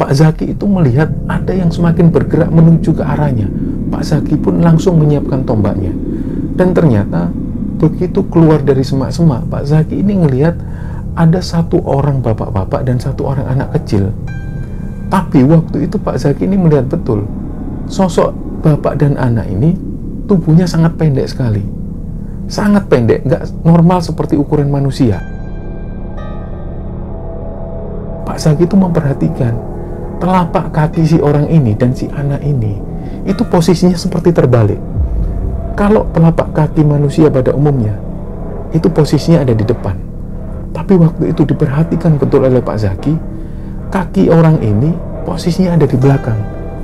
Pak Zaki itu melihat ada yang semakin bergerak menuju ke arahnya. Pak Zaki pun langsung menyiapkan tombaknya. Dan ternyata begitu keluar dari semak-semak, Pak Zaki ini ngelihat ada satu orang bapak-bapak dan satu orang anak kecil. Tapi waktu itu Pak Zaki ini melihat betul sosok bapak dan anak ini tubuhnya sangat pendek sekali. Sangat pendek, nggak normal seperti ukuran manusia. Pak Zaki itu memperhatikan telapak kaki si orang ini dan si anak ini itu posisinya seperti terbalik. Kalau telapak kaki manusia pada umumnya itu posisinya ada di depan, tapi waktu itu diperhatikan betul oleh Pak Zaki, kaki orang ini posisinya ada di belakang,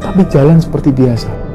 tapi jalan seperti biasa.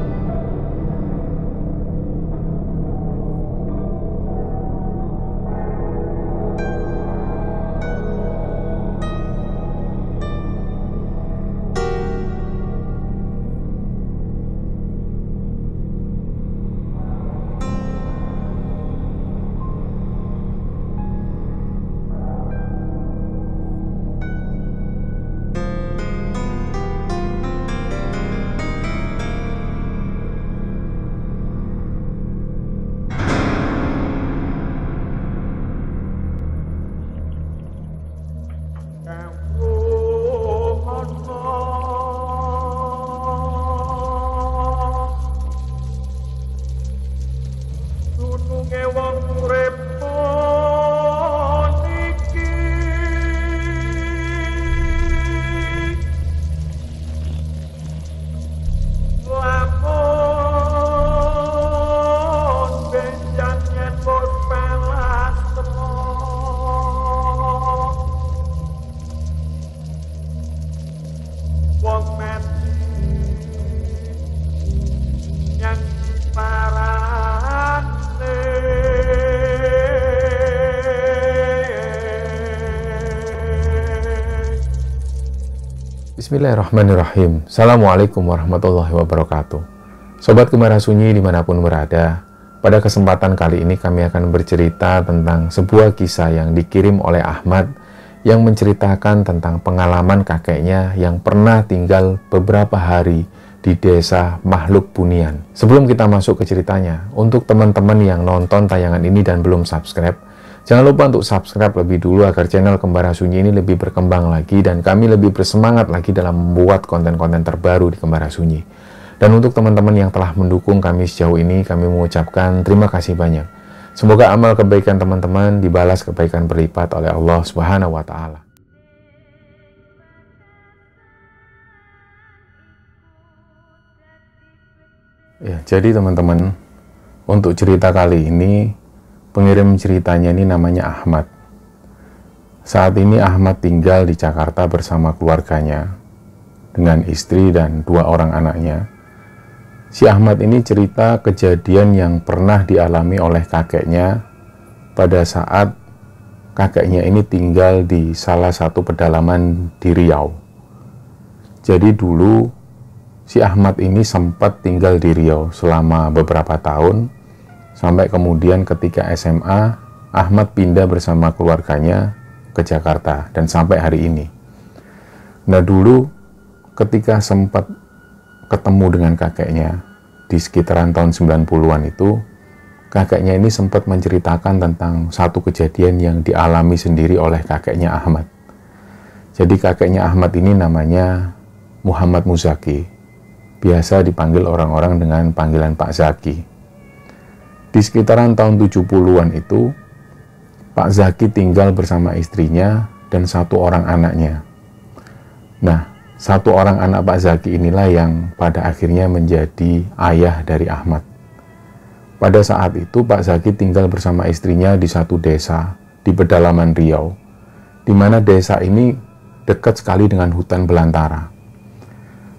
Bismillahirrahmanirrahim. Assalamualaikum warahmatullahi wabarakatuh. Sobat Gembara Sunyi dimanapun berada, pada kesempatan kali ini kami akan bercerita tentang sebuah kisah yang dikirim oleh Ahmad yang menceritakan tentang pengalaman kakeknya yang pernah tinggal beberapa hari di desa Makhluk Bunian. Sebelum kita masuk ke ceritanya, untuk teman-teman yang nonton tayangan ini dan belum subscribe, jangan lupa untuk subscribe lebih dulu agar channel Gembara Sunyi ini lebih berkembang lagi dan kami lebih bersemangat lagi dalam membuat konten-konten terbaru di Gembara Sunyi. Dan untuk teman-teman yang telah mendukung kami sejauh ini, kami mengucapkan terima kasih banyak. Semoga amal kebaikan teman-teman dibalas kebaikan berlipat oleh Allah Subhanahu wa Ta'ala. Ya, jadi teman-teman, untuk cerita kali ini pengirim ceritanya ini namanya Ahmad. Saat ini Ahmad tinggal di Jakarta bersama keluarganya dengan istri dan 2 orang anaknya. Si Ahmad ini cerita kejadian yang pernah dialami oleh kakeknya pada saat kakeknya ini tinggal di salah satu pedalaman di Riau. Jadi dulu si Ahmad ini sempat tinggal di Riau selama beberapa tahun. Sampai kemudian ketika SMA, Ahmad pindah bersama keluarganya ke Jakarta dan sampai hari ini. Nah dulu ketika sempat ketemu dengan kakeknya di sekitaran tahun 90-an itu, kakeknya ini sempat menceritakan tentang satu kejadian yang dialami sendiri oleh kakeknya Ahmad. Jadi kakeknya Ahmad ini namanya Muhammad Muzaki. Biasa dipanggil orang-orang dengan panggilan Pak Zaki. Di sekitaran tahun 70-an itu, Pak Zaki tinggal bersama istrinya dan 1 orang anaknya. Nah, 1 orang anak Pak Zaki inilah yang pada akhirnya menjadi ayah dari Ahmad. Pada saat itu, Pak Zaki tinggal bersama istrinya di satu desa di pedalaman Riau, di mana desa ini dekat sekali dengan hutan belantara.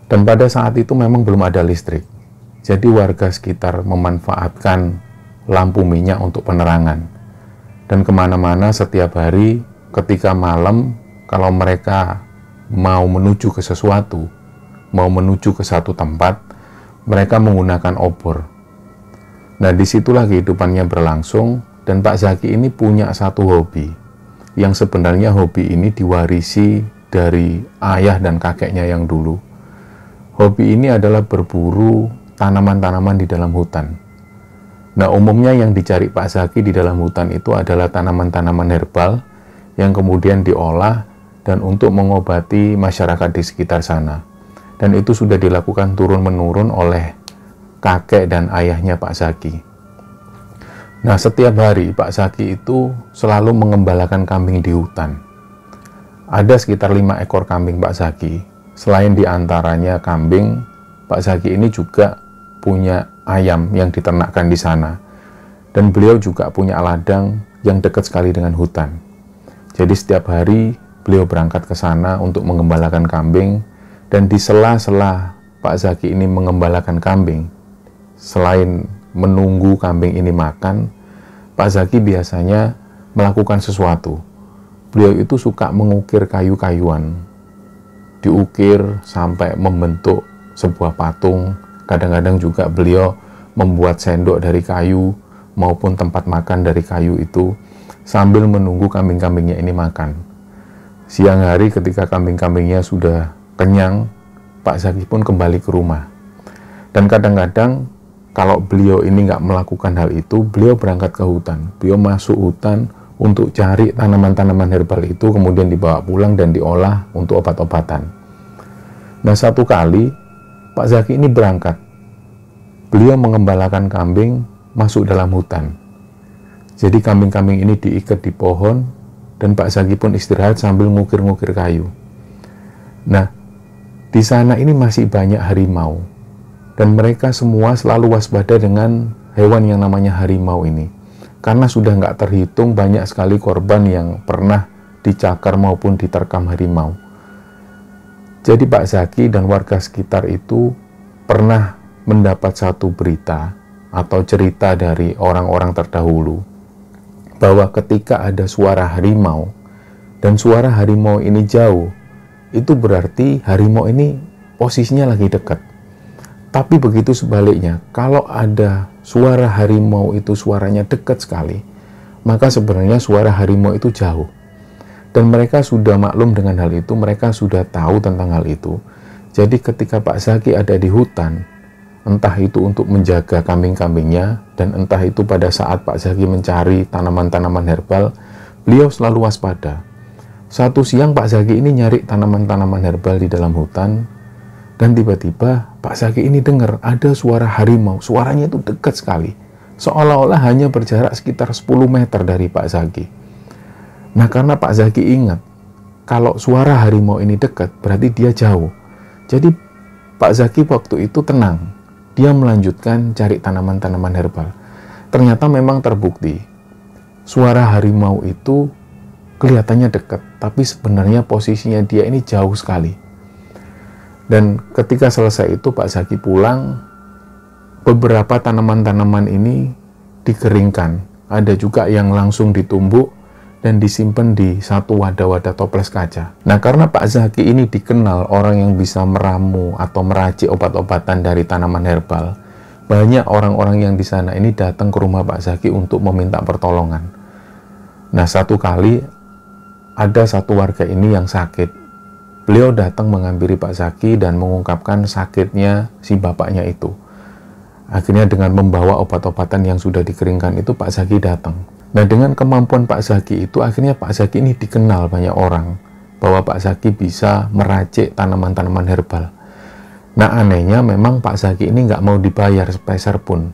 Dan pada saat itu memang belum ada listrik. Jadi warga sekitar memanfaatkan lampu minyak untuk penerangan. Dan kemana-mana setiap hari ketika malam, kalau mereka mau menuju ke sesuatu, mau menuju ke satu tempat, mereka menggunakan obor. Nah disitulah kehidupannya berlangsung. Dan Pak Zaki ini punya satu hobi, yang sebenarnya hobi ini diwarisi dari ayah dan kakeknya yang dulu. Hobi ini adalah berburu tanaman-tanaman di dalam hutan. Nah, umumnya yang dicari Pak Zaki di dalam hutan itu adalah tanaman-tanaman herbal yang kemudian diolah dan untuk mengobati masyarakat di sekitar sana. Dan itu sudah dilakukan turun-menurun oleh kakek dan ayahnya Pak Zaki. Nah, setiap hari Pak Zaki itu selalu mengembalakan kambing di hutan. Ada sekitar 5 ekor kambing Pak Zaki. Selain diantaranya kambing, Pak Zaki ini juga punya ayam yang diternakkan di sana. Dan beliau juga punya ladang yang dekat sekali dengan hutan. Jadi setiap hari beliau berangkat ke sana untuk mengembalakan kambing. Dan di sela-sela Pak Zaki ini mengembalakan kambing, selain menunggu kambing ini makan, Pak Zaki biasanya melakukan sesuatu. Beliau itu suka mengukir kayu-kayuan, diukir sampai membentuk sebuah patung. Kadang-kadang juga beliau membuat sendok dari kayu maupun tempat makan dari kayu itu sambil menunggu kambing-kambingnya ini makan. Siang hari ketika kambing-kambingnya sudah kenyang, Pak Zaki pun kembali ke rumah. Dan kadang-kadang kalau beliau ini nggak melakukan hal itu, beliau berangkat ke hutan. Beliau masuk hutan untuk cari tanaman-tanaman herbal itu, kemudian dibawa pulang dan diolah untuk obat-obatan. Nah, satu kali Pak Zaki ini berangkat. Beliau mengembalakan kambing masuk dalam hutan. Jadi kambing-kambing ini diikat di pohon dan Pak Zaki pun istirahat sambil ngukir-ngukir kayu. Nah, di sana ini masih banyak harimau. Dan mereka semua selalu waspada dengan hewan yang namanya harimau ini. Karena sudah nggak terhitung banyak sekali korban yang pernah dicakar maupun diterkam harimau. Jadi Pak Zaki dan warga sekitar itu pernah mendapat satu berita atau cerita dari orang-orang terdahulu bahwa ketika ada suara harimau dan suara harimau ini jauh, itu berarti harimau ini posisinya lagi dekat. Tapi begitu sebaliknya, kalau ada suara harimau itu suaranya dekat sekali, maka sebenarnya suara harimau itu jauh. Dan mereka sudah maklum dengan hal itu, mereka sudah tahu tentang hal itu. Jadi ketika Pak Zaki ada di hutan, entah itu untuk menjaga kambing-kambingnya, dan entah itu pada saat Pak Zaki mencari tanaman-tanaman herbal, beliau selalu waspada. Satu siang Pak Zaki ini nyari tanaman-tanaman herbal di dalam hutan, dan tiba-tiba Pak Zaki ini dengar ada suara harimau. Suaranya itu dekat sekali, seolah-olah hanya berjarak sekitar 10 meter dari Pak Zaki. Nah, karena Pak Zaki ingat kalau suara harimau ini dekat berarti dia jauh. Jadi Pak Zaki waktu itu tenang. Dia melanjutkan cari tanaman-tanaman herbal. Ternyata memang terbukti suara harimau itu kelihatannya dekat, tapi sebenarnya posisinya dia ini jauh sekali. Dan ketika selesai itu Pak Zaki pulang, beberapa tanaman-tanaman ini dikeringkan. Ada juga yang langsung ditumbuk dan disimpan di satu wadah-wadah toples kaca. Nah, karena Pak Zaki ini dikenal orang yang bisa meramu atau meracik obat-obatan dari tanaman herbal, banyak orang-orang yang di sana ini datang ke rumah Pak Zaki untuk meminta pertolongan. Nah, satu kali ada satu warga ini yang sakit. Beliau datang menghampiri Pak Zaki dan mengungkapkan sakitnya si bapaknya itu. Akhirnya dengan membawa obat-obatan yang sudah dikeringkan itu, Pak Zaki datang. Nah, dengan kemampuan Pak Zaki itu, akhirnya Pak Zaki ini dikenal banyak orang bahwa Pak Zaki bisa meracik tanaman-tanaman herbal. Nah, anehnya memang Pak Zaki ini nggak mau dibayar sepeser pun.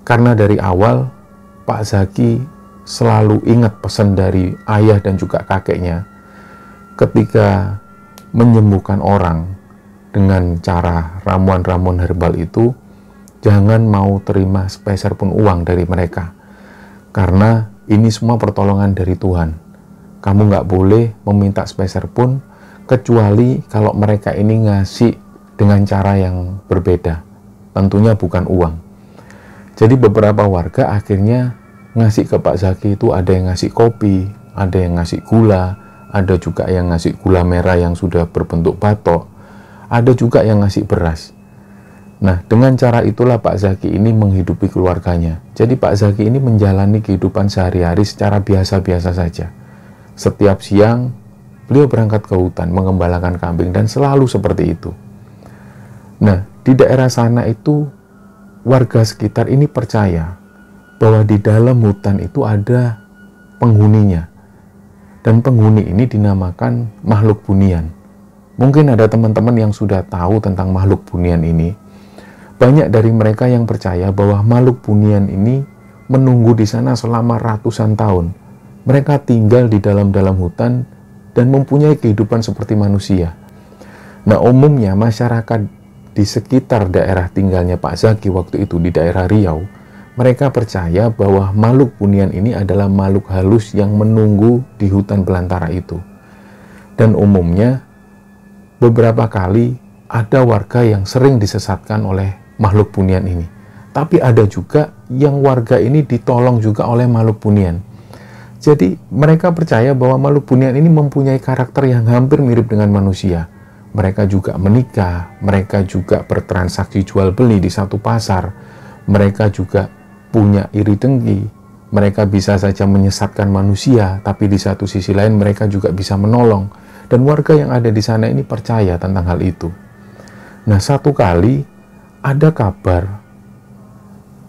Karena dari awal Pak Zaki selalu ingat pesan dari ayah dan juga kakeknya. Ketika menyembuhkan orang dengan cara ramuan-ramuan herbal itu, jangan mau terima sepeser pun uang dari mereka. Karena ini semua pertolongan dari Tuhan. Kamu nggak boleh meminta sepeser pun, kecuali kalau mereka ini ngasih dengan cara yang berbeda. Tentunya bukan uang. Jadi beberapa warga akhirnya ngasih ke Pak Zaki itu, ada yang ngasih kopi, ada yang ngasih gula, ada juga yang ngasih gula merah yang sudah berbentuk batok, ada juga yang ngasih beras. Nah, dengan cara itulah Pak Zaki ini menghidupi keluarganya. Jadi Pak Zaki ini menjalani kehidupan sehari-hari secara biasa-biasa saja. Setiap siang, beliau berangkat ke hutan mengembalakan kambing dan selalu seperti itu. Nah, di daerah sana itu warga sekitar ini percaya bahwa di dalam hutan itu ada penghuninya. Dan penghuni ini dinamakan makhluk bunian. Mungkin ada teman-teman yang sudah tahu tentang makhluk bunian ini. Banyak dari mereka yang percaya bahwa makhluk bunian ini menunggu di sana selama ratusan tahun. Mereka tinggal di dalam hutan dan mempunyai kehidupan seperti manusia. Nah, umumnya masyarakat di sekitar daerah tinggalnya Pak Zaki waktu itu di daerah Riau, mereka percaya bahwa makhluk bunian ini adalah makhluk halus yang menunggu di hutan belantara itu. Dan umumnya beberapa kali ada warga yang sering disesatkan oleh makhluk bunian ini. Tapi ada juga yang warga ini ditolong juga oleh makhluk bunian. Jadi mereka percaya bahwa makhluk bunian ini mempunyai karakter yang hampir mirip dengan manusia. Mereka juga menikah, mereka juga bertransaksi jual beli di satu pasar, mereka juga punya iri dengki, mereka bisa saja menyesatkan manusia, tapi di satu sisi lain mereka juga bisa menolong. Dan warga yang ada di sana ini percaya tentang hal itu. Nah, satu kali ada kabar,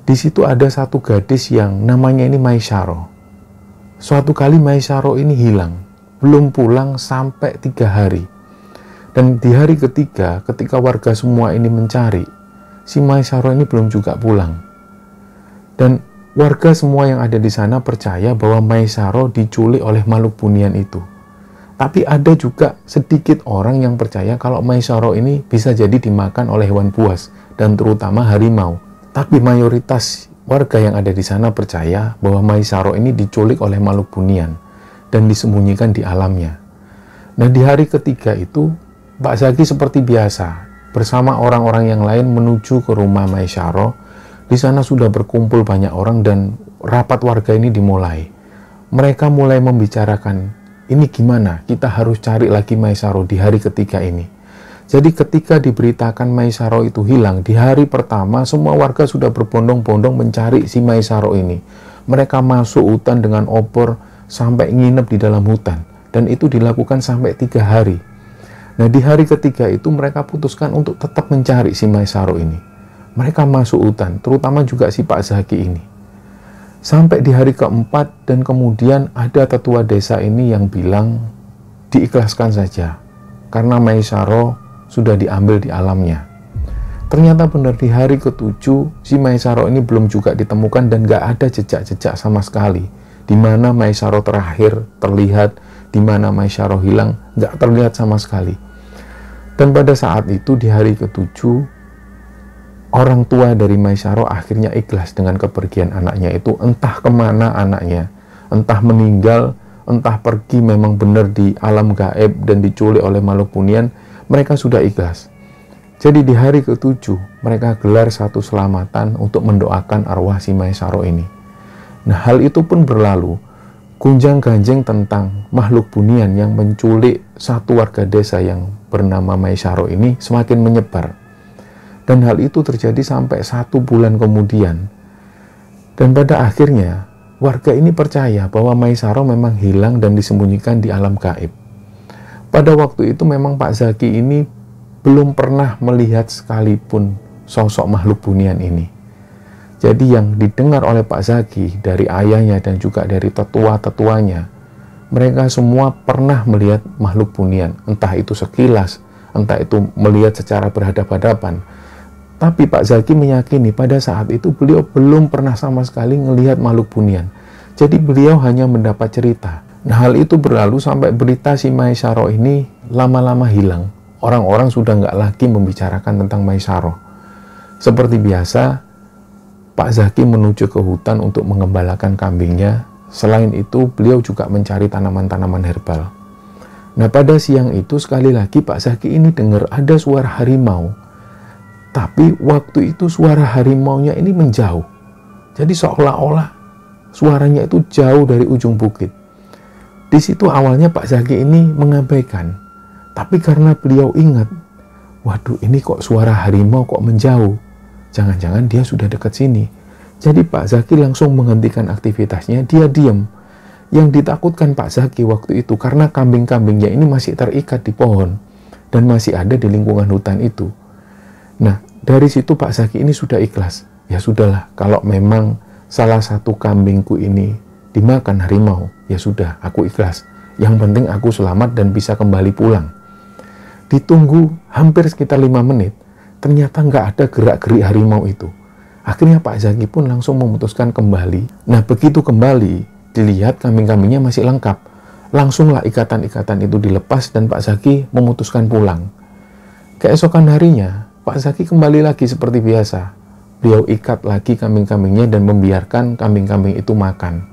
di situ ada satu gadis yang namanya ini Maisyaro. Suatu kali Maisyaro ini hilang, belum pulang sampai 3 hari. Dan di hari ketiga, ketika warga semua ini mencari, si Maisyaro ini belum juga pulang. Dan warga semua yang ada di sana percaya bahwa Maisyaro diculik oleh makhluk bunian itu. Tapi ada juga sedikit orang yang percaya kalau Maisyaro ini bisa jadi dimakan oleh hewan buas, dan terutama harimau. Tapi mayoritas warga yang ada di sana percaya bahwa Maisyaro ini diculik oleh makhluk bunian dan disembunyikan di alamnya. Nah, di hari ketiga itu, Pak Zaki seperti biasa bersama orang-orang yang lain menuju ke rumah Maisyaro. Di sana sudah berkumpul banyak orang dan rapat warga ini dimulai. Mereka mulai membicarakan, ini gimana? Kita harus cari lagi Maisyaro di hari ketiga ini. Jadi ketika diberitakan Maisyaro itu hilang, di hari pertama semua warga sudah berbondong-bondong mencari si Maisyaro ini. Mereka masuk hutan dengan obor sampai nginep di dalam hutan. Dan itu dilakukan sampai 3 hari. Nah, di hari ketiga itu mereka putuskan untuk tetap mencari si Maisyaro ini. Mereka masuk hutan, terutama juga si Pak Zaki ini. Sampai di hari keempat dan kemudian ada tetua desa ini yang bilang diikhlaskan saja. Karena Maisyaro sudah diambil di alamnya. Ternyata benar di hari ke-7 si Maisyaro ini belum juga ditemukan dan gak ada jejak-jejak sama sekali. Di mana Maisyaro terakhir terlihat, di mana Maisyaro hilang, gak terlihat sama sekali. Dan pada saat itu di hari ke-7 orang tua dari Maisyaro akhirnya ikhlas dengan kepergian anaknya itu. Entah kemana anaknya, entah meninggal, entah pergi memang benar di alam gaib dan diculik oleh makhluk bunian, mereka sudah ikhlas. Jadi di hari ke-7 mereka gelar satu selamatan untuk mendoakan arwah si Maisyaro ini. Nah, hal itu pun berlalu. Gunjang-ganjing tentang makhluk bunian yang menculik satu warga desa yang bernama Maisyaro ini semakin menyebar. Dan hal itu terjadi sampai 1 bulan kemudian. Dan pada akhirnya, warga ini percaya bahwa Maisyaro memang hilang dan disembunyikan di alam gaib. Pada waktu itu memang Pak Zaki ini belum pernah melihat sekalipun sosok makhluk bunian ini. Jadi yang didengar oleh Pak Zaki dari ayahnya dan juga dari tetua-tetuanya, mereka semua pernah melihat makhluk bunian. Entah itu sekilas, entah itu melihat secara berhadapan-hadapan. Tapi Pak Zaki meyakini pada saat itu beliau belum pernah sama sekali melihat makhluk bunian. Jadi beliau hanya mendapat cerita. Nah, hal itu berlalu sampai berita si Maisyaro ini lama-lama hilang. Orang-orang sudah nggak lagi membicarakan tentang Maisyaro. Seperti biasa, Pak Zaki menuju ke hutan untuk mengembalakan kambingnya. Selain itu, beliau juga mencari tanaman-tanaman herbal. Nah, pada siang itu sekali lagi Pak Zaki ini dengar ada suara harimau. Tapi waktu itu suara harimaunya ini menjauh. Jadi seolah-olah suaranya itu jauh dari ujung bukit. Di situ awalnya Pak Zaki ini mengabaikan. Tapi karena beliau ingat, waduh ini kok suara harimau kok menjauh. Jangan-jangan dia sudah dekat sini. Jadi Pak Zaki langsung menghentikan aktivitasnya, dia diam. Yang ditakutkan Pak Zaki waktu itu karena kambing-kambingnya ini masih terikat di pohon dan masih ada di lingkungan hutan itu. Nah, dari situ Pak Zaki ini sudah ikhlas. Ya sudahlah, kalau memang salah satu kambingku ini dimakan harimau, ya sudah, aku ikhlas. Yang penting aku selamat dan bisa kembali pulang. Ditunggu hampir sekitar 5 menit, ternyata nggak ada gerak-gerik harimau itu. Akhirnya Pak Zaki pun langsung memutuskan kembali. Nah, begitu kembali, dilihat kambing-kambingnya masih lengkap. Langsunglah ikatan-ikatan itu dilepas dan Pak Zaki memutuskan pulang. Keesokan harinya, Pak Zaki kembali lagi seperti biasa. Beliau ikat lagi kambing-kambingnya dan membiarkan kambing-kambing itu makan.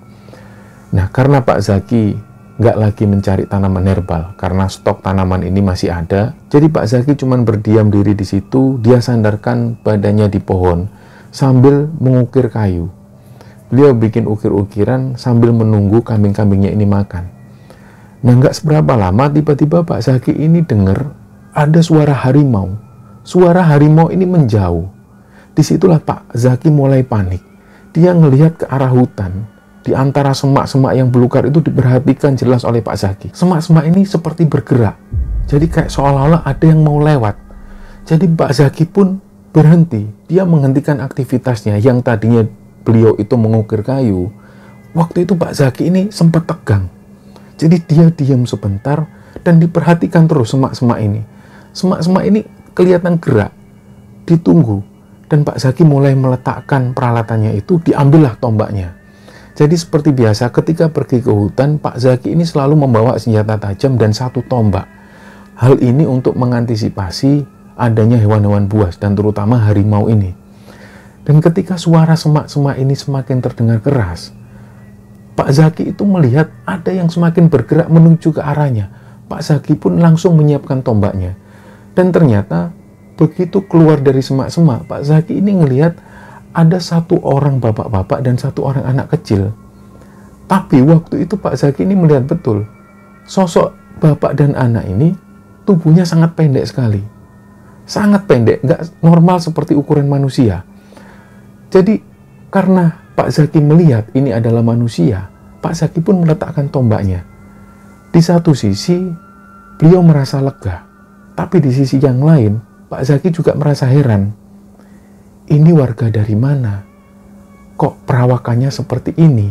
Nah, karena Pak Zaki nggak lagi mencari tanaman herbal, karena stok tanaman ini masih ada, jadi Pak Zaki cuma berdiam diri di situ. Dia sandarkan badannya di pohon sambil mengukir kayu. Beliau bikin ukir-ukiran sambil menunggu kambing-kambingnya ini makan. Nah, nggak seberapa lama, tiba-tiba Pak Zaki ini dengar ada suara harimau. Suara harimau ini menjauh. Disitulah Pak Zaki mulai panik. Dia ngelihat ke arah hutan. Di antara semak-semak yang belukar itu diperhatikan jelas oleh Pak Zaki. Semak-semak ini seperti bergerak. Jadi kayak seolah-olah ada yang mau lewat. Jadi Pak Zaki pun berhenti. Dia menghentikan aktivitasnya yang tadinya beliau itu mengukir kayu. Waktu itu Pak Zaki ini sempat tegang. Jadi dia diam sebentar dan diperhatikan terus semak-semak ini. Semak-semak ini kelihatan gerak. Ditunggu. Dan Pak Zaki mulai meletakkan peralatannya itu, diambillah tombaknya. Jadi seperti biasa ketika pergi ke hutan, Pak Zaki ini selalu membawa senjata tajam dan 1 tombak. Hal ini untuk mengantisipasi adanya hewan-hewan buas dan terutama harimau ini. Dan ketika suara semak-semak ini semakin terdengar keras, Pak Zaki itu melihat ada yang semakin bergerak menuju ke arahnya. Pak Zaki pun langsung menyiapkan tombaknya. Dan ternyata begitu keluar dari semak-semak, Pak Zaki ini ngelihat ada 1 orang bapak-bapak dan 1 orang anak kecil. Tapi waktu itu Pak Zaki ini melihat betul, sosok bapak dan anak ini tubuhnya sangat pendek sekali. Sangat pendek, nggak normal seperti ukuran manusia. Jadi karena Pak Zaki melihat ini adalah manusia, Pak Zaki pun meletakkan tombaknya. Di satu sisi, beliau merasa lega. Tapi di sisi yang lain, Pak Zaki juga merasa heran. Ini warga dari mana? Kok perawakannya seperti ini?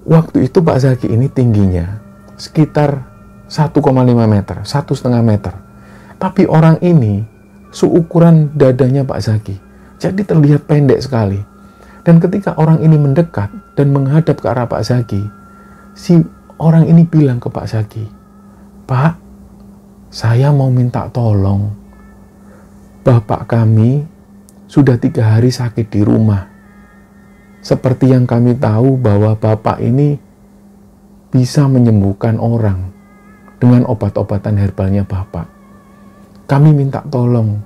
Waktu itu Pak Zaki ini tingginya sekitar 1,5 meter, 1,5 meter. Tapi orang ini seukuran dadanya Pak Zaki. Jadi terlihat pendek sekali. Dan ketika orang ini mendekat dan menghadap ke arah Pak Zaki, si orang ini bilang ke Pak Zaki, "Pak, saya mau minta tolong. Bapak kami sudah 3 hari sakit di rumah. Seperti yang kami tahu bahwa Bapak ini bisa menyembuhkan orang dengan obat-obatan herbalnya Bapak. Kami minta tolong.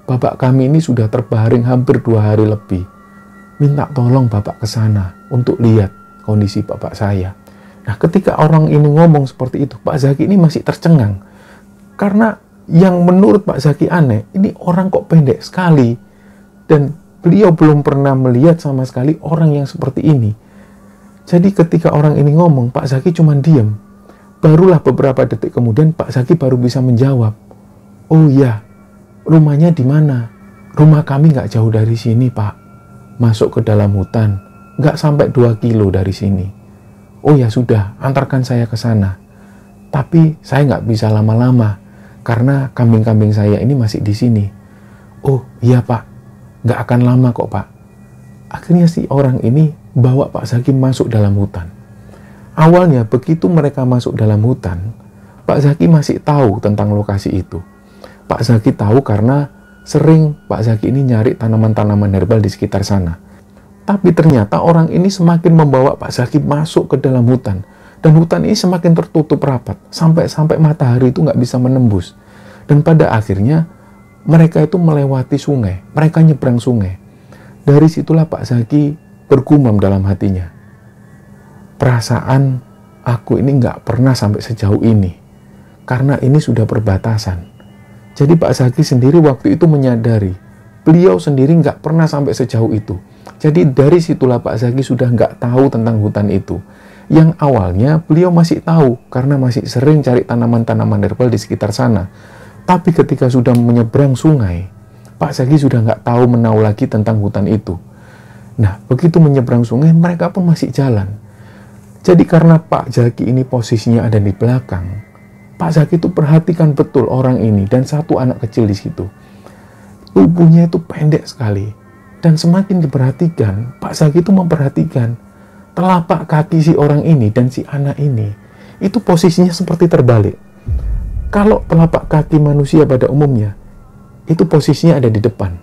Bapak kami ini sudah terbaring hampir 2 hari lebih. Minta tolong Bapak ke sana untuk lihat kondisi Bapak saya." Nah, ketika orang ini ngomong seperti itu, Pak Zaki ini masih tercengang. Karena yang menurut Pak Zaki aneh, ini orang kok pendek sekali. Dan beliau belum pernah melihat sama sekali orang yang seperti ini. Jadi ketika orang ini ngomong, Pak Zaki cuma diam. Barulah beberapa detik kemudian Pak Zaki baru bisa menjawab. "Oh iya, rumahnya di mana?" "Rumah kami nggak jauh dari sini, Pak. Masuk ke dalam hutan, nggak sampai 2 kilo dari sini." "Oh ya sudah, antarkan saya ke sana. Tapi saya nggak bisa lama-lama, karena kambing-kambing saya ini masih di sini." "Oh iya Pak, nggak akan lama kok Pak." Akhirnya si orang ini bawa Pak Zaki masuk dalam hutan. Awalnya begitu mereka masuk dalam hutan, Pak Zaki masih tahu tentang lokasi itu. Pak Zaki tahu karena sering Pak Zaki ini nyari tanaman-tanaman herbal di sekitar sana. Tapi ternyata orang ini semakin membawa Pak Zaki masuk ke dalam hutan. Dan hutan ini semakin tertutup rapat, sampai-sampai matahari itu nggak bisa menembus. Dan pada akhirnya, mereka itu melewati sungai, mereka nyebrang sungai. Dari situlah Pak Zaki bergumam dalam hatinya. Perasaan aku ini nggak pernah sampai sejauh ini, karena ini sudah perbatasan. Jadi Pak Zaki sendiri waktu itu menyadari, beliau sendiri nggak pernah sampai sejauh itu. Jadi dari situlah Pak Zaki sudah nggak tahu tentang hutan itu. yang awalnya beliau masih tahu karena masih sering cari tanaman-tanaman herbal di sekitar sana. Tapi ketika sudah menyeberang sungai, Pak Zaki sudah nggak tahu menau lagi tentang hutan itu. Nah, begitu menyeberang sungai, mereka pun masih jalan. Jadi karena Pak Zaki ini posisinya ada di belakang, Pak Zaki itu perhatikan betul orang ini dan satu anak kecil di situ. Tubuhnya itu pendek sekali. Dan semakin diperhatikan, Pak Zaki itu memperhatikan telapak kaki si orang ini dan si anak ini. Itu posisinya seperti terbalik. Kalau telapak kaki manusia pada umumnya, itu posisinya ada di depan.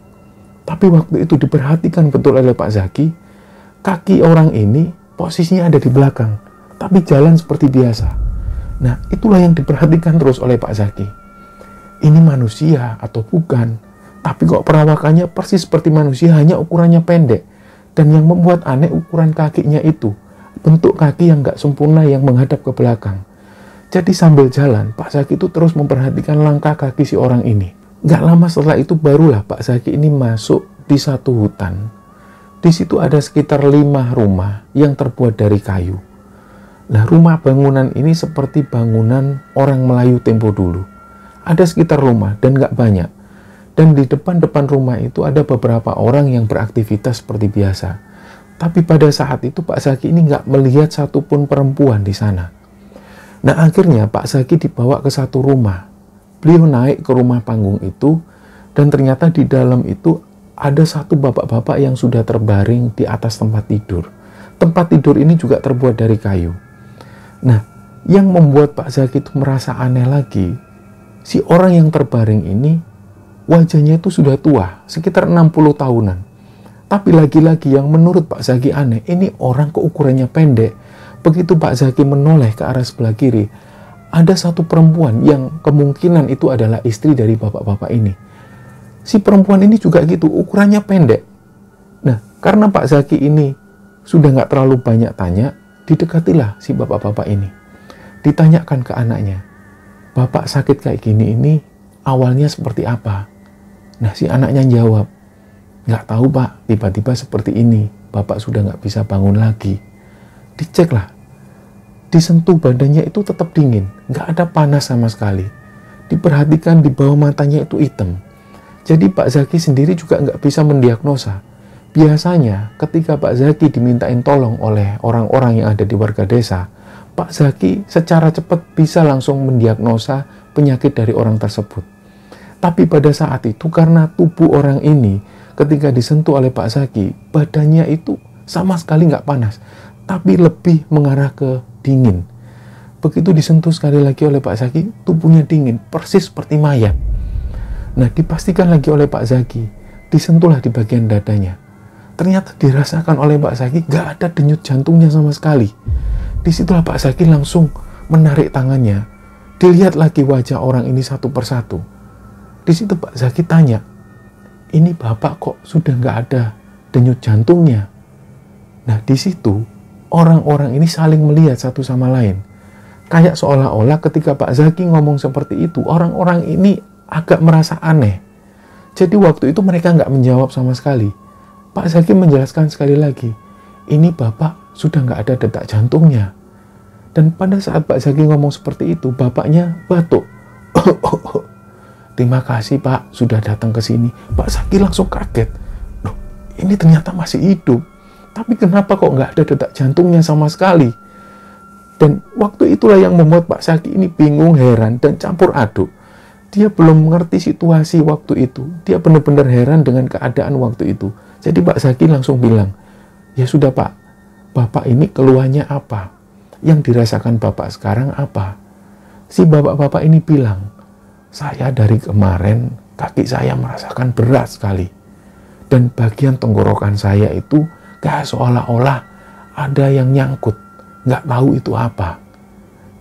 Tapi waktu itu diperhatikan betul oleh Pak Zaki, kaki orang ini posisinya ada di belakang, tapi jalan seperti biasa. Nah, itulah yang diperhatikan terus oleh Pak Zaki. Ini manusia atau bukan? Tapi kok perawakannya persis seperti manusia, hanya ukurannya pendek. Dan yang membuat aneh ukuran kakinya itu, bentuk kaki yang nggak sempurna yang menghadap ke belakang. Jadi sambil jalan, Pak Zaki itu terus memperhatikan langkah kaki si orang ini. Nggak lama setelah itu barulah Pak Zaki ini masuk di satu hutan. Di situ ada sekitar 5 rumah yang terbuat dari kayu. Nah, rumah bangunan ini seperti bangunan orang Melayu tempo dulu. Ada sekitar rumah dan nggak banyak. Dan di depan-depan rumah itu ada beberapa orang yang beraktivitas seperti biasa. Tapi pada saat itu Pak Zaki ini nggak melihat satupun perempuan di sana. Nah, akhirnya Pak Zaki dibawa ke satu rumah. Beliau naik ke rumah panggung itu, dan ternyata di dalam itu ada satu bapak-bapak yang sudah terbaring di atas tempat tidur. Tempat tidur ini juga terbuat dari kayu. Nah, yang membuat Pak Zaki itu merasa aneh lagi, si orang yang terbaring ini wajahnya itu sudah tua, sekitar 60 tahunan. Tapi lagi-lagi yang menurut Pak Zaki aneh, ini orang keukurannya pendek. Begitu Pak Zaki menoleh ke arah sebelah kiri, ada satu perempuan yang kemungkinan itu adalah istri dari bapak-bapak ini. Si perempuan ini juga gitu, ukurannya pendek. Nah, karena Pak Zaki ini sudah nggak terlalu banyak tanya, didekatilah si bapak-bapak ini. Ditanyakan ke anaknya, "Bapak sakit kayak gini ini awalnya seperti apa?" Nah, si anaknya jawab, "Nggak tahu Pak, tiba-tiba seperti ini, Bapak sudah nggak bisa bangun lagi." Diceklah, disentuh badannya itu tetap dingin, nggak ada panas sama sekali. Diperhatikan di bawah matanya itu hitam. Jadi Pak Zaki sendiri juga nggak bisa mendiagnosa. Biasanya ketika Pak Zaki dimintain tolong oleh orang-orang yang ada di warga desa, Pak Zaki secara cepat bisa langsung mendiagnosa penyakit dari orang tersebut. Tapi pada saat itu karena tubuh orang ini ketika disentuh oleh Pak Zaki, badannya itu sama sekali nggak panas, tapi lebih mengarah ke dingin. Begitu disentuh sekali lagi oleh Pak Zaki, tubuhnya dingin, persis seperti mayat. Nah, dipastikan lagi oleh Pak Zaki, disentuhlah di bagian dadanya. Ternyata dirasakan oleh Pak Zaki nggak ada denyut jantungnya sama sekali. Disitulah Pak Zaki langsung menarik tangannya. Dilihat lagi wajah orang ini satu persatu. Di situ Pak Zaki tanya, "Ini Bapak kok sudah nggak ada denyut jantungnya?" Nah, di situ orang-orang ini saling melihat satu sama lain. Kayak seolah-olah ketika Pak Zaki ngomong seperti itu, orang-orang ini agak merasa aneh. Jadi waktu itu mereka nggak menjawab sama sekali. Pak Zaki menjelaskan sekali lagi, "Ini Bapak sudah nggak ada detak jantungnya." Dan pada saat Pak Zaki ngomong seperti itu, bapaknya batuk. "Terima kasih Pak, sudah datang ke sini." Pak Zaki langsung kaget. Loh, ini ternyata masih hidup. Tapi kenapa kok nggak ada detak jantungnya sama sekali? Dan waktu itulah yang membuat Pak Zaki ini bingung, heran, dan campur aduk. Dia belum mengerti situasi waktu itu. Dia benar-benar heran dengan keadaan waktu itu. Jadi Pak Zaki langsung bilang, "Ya sudah Pak, Bapak ini keluhannya apa? Yang dirasakan Bapak sekarang apa?" Si bapak-bapak ini bilang, "Saya dari kemarin kaki saya merasakan berat sekali. Dan bagian tenggorokan saya itu kayak seolah-olah ada yang nyangkut. Nggak tahu itu apa."